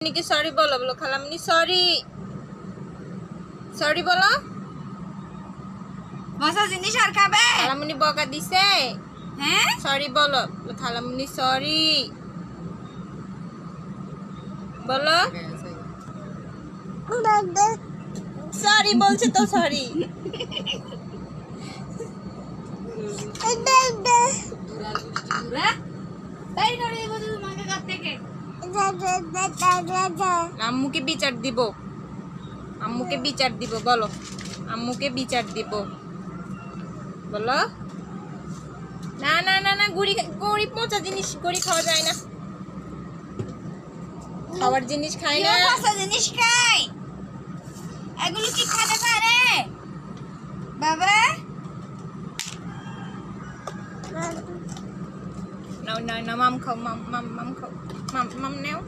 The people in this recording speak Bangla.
কি সরি বলো বলো খালামনি সরি সরি বলো মশা জিনিস আর খাবে খালামনি বকা দিছে হ্যাঁ সরি বলো খালামনি সরি বলো সরি বলছে তো সরি তাই নড়ে বলে তোমাকে কাছ থেকে আম্মুকে বিচার দিব আম্মুকে বিচার দিব বলো আম্মুকে বিচার দিব বলো না না না না গুড়ি গুড়ি পচা জিনিস গুড়ি খাওয়া যায় না খাবার জিনিস খাই না পচা জিনিস খাই এগুলো কি খেতে পারে বাবা নাও নাও নাও মাম খাও মাম মাম মাম খাও মাম মাম নাও